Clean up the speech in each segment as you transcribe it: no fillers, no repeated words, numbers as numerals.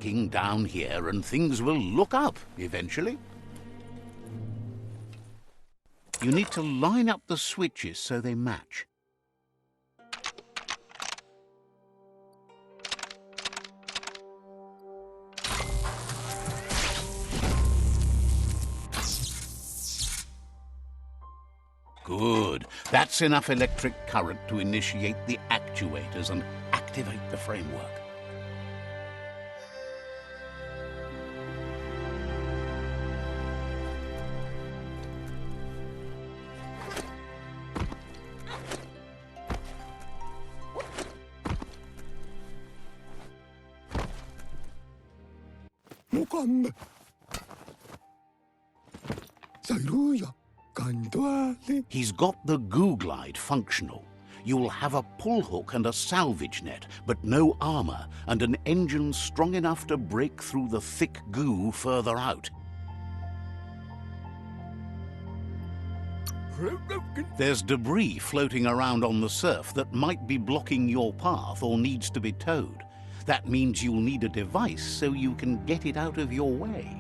down here and things will look up eventually. You need to line up the switches so they match. Good. That's enough electric current to initiate the actuators and activate the framework. He's got the goo glide functional. You'll have a pull hook and a salvage net, but no armor, and an engine strong enough to break through the thick goo further out. There's debris floating around on the surf that might be blocking your path or needs to be towed. That means you'll need a device so you can get it out of your way.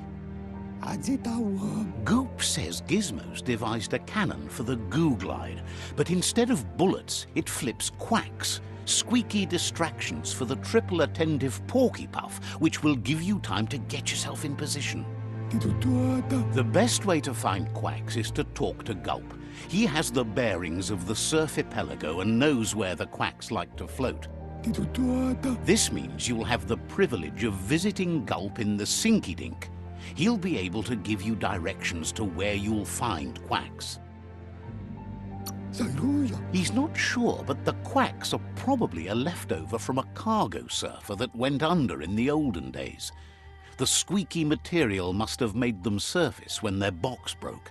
Goop says Gizmo's devised a cannon for the goo glide, but instead of bullets, it flips quacks, squeaky distractions for the triple attentive porky puff, which will give you time to get yourself in position. The best way to find quacks is to talk to Gulp. He has the bearings of the surf archipelago and knows where the quacks like to float. This means you'll have the privilege of visiting Gulp in the Sinky Dink. He'll be able to give you directions to where you'll find quacks. He's not sure, but the quacks are probably a leftover from a cargo surfer that went under in the olden days. The squeaky material must have made them surface when their box broke.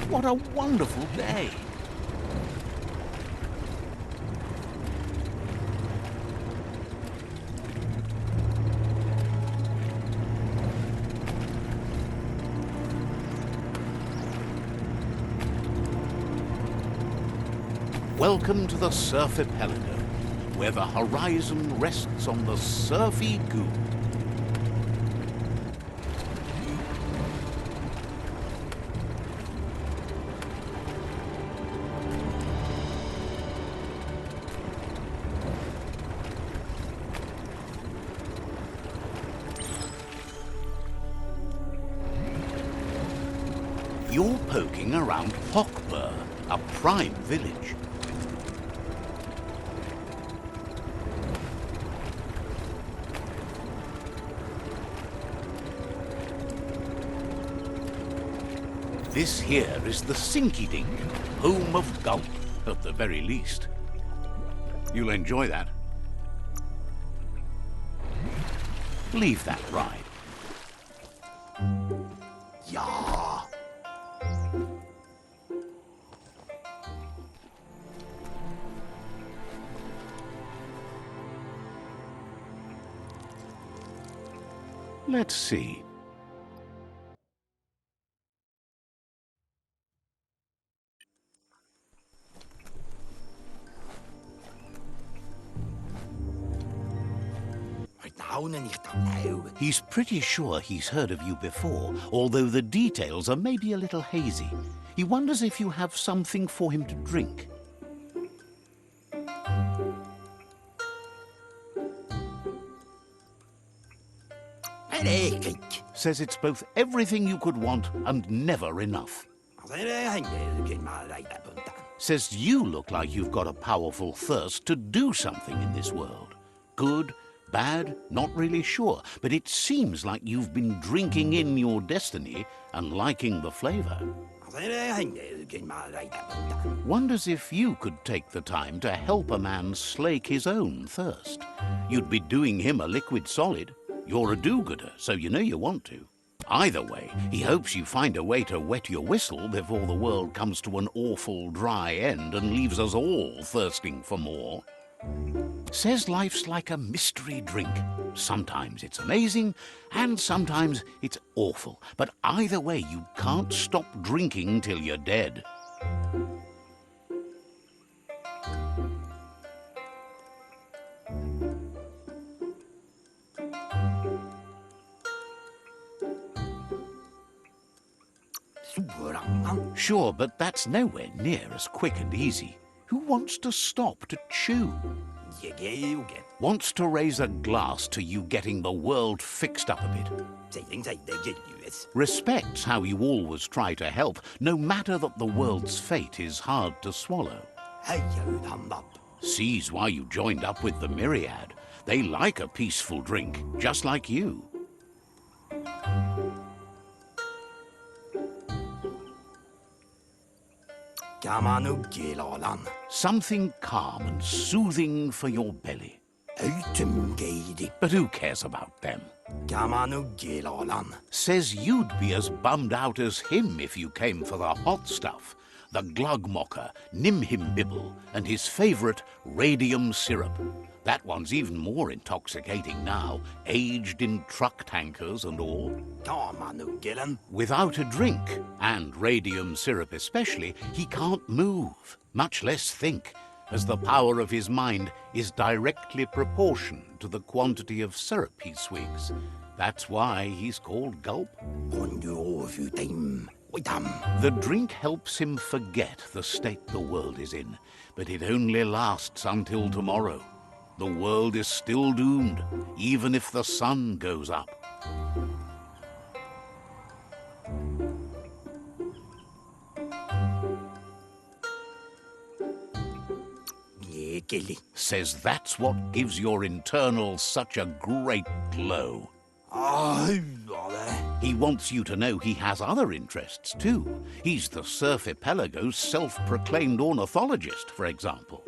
What a wonderful day! Welcome to the surf archipelago, where the horizon rests on the surfy goo. You're poking around Hockbur, a prime village. This here is the Sinky Dink, home of Gulp, at the very least. You'll enjoy that. Leave that ride. Yeah. Let's see. He's pretty sure he's heard of you before, although the details are maybe a little hazy. He wonders if you have something for him to drink. Says it's both everything you could want and never enough. Says you look like you've got a powerful thirst to do something in this world. Good, bad, not really sure, but it seems like you've been drinking in your destiny and liking the flavor. Wonders if you could take the time to help a man slake his own thirst. You'd be doing him a liquid solid. You're a do-gooder, so you know you want to. Either way, he hopes you find a way to wet your whistle before the world comes to an awful dry end and leaves us all thirsting for more. Says life's like a mystery drink. Sometimes it's amazing, and sometimes it's awful. But either way, you can't stop drinking till you're dead. Sure, but that's nowhere near as quick and easy. Who wants to stop to chew? Wants to raise a glass to you getting the world fixed up a bit. Respects how you always try to help, no matter that the world's fate is hard to swallow. Sees why you joined up with the myriad. They like a peaceful drink, just like you. Something calm and soothing for your belly. But who cares about them? Says you'd be as bummed out as him if you came for the hot stuff. The glugmocker, nimhimbibble, and his favourite radium syrup. That one's even more intoxicating now, aged in truck tankers and all. Without a drink, and radium syrup especially, he can't move, much less think, as the power of his mind is directly proportioned to the quantity of syrup he swigs. That's why he's called Gulp. The drink helps him forget the state the world is in, but it only lasts until tomorrow. The world is still doomed, even if the sun goes up. Says that's what gives your internals such a great glow. He wants you to know he has other interests too. He's the Surfipelago's self-proclaimed ornithologist, for example.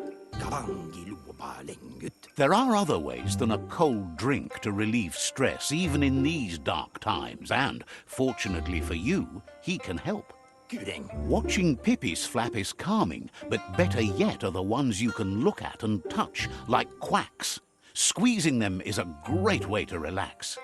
There are other ways than a cold drink to relieve stress, even in these dark times, and, fortunately for you, he can help. Watching pippies flap is calming, but better yet are the ones you can look at and touch, like quacks. Squeezing them is a great way to relax.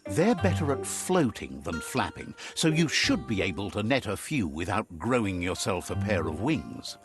They're better at floating than flapping, so you should be able to net a few without growing yourself a pair of wings.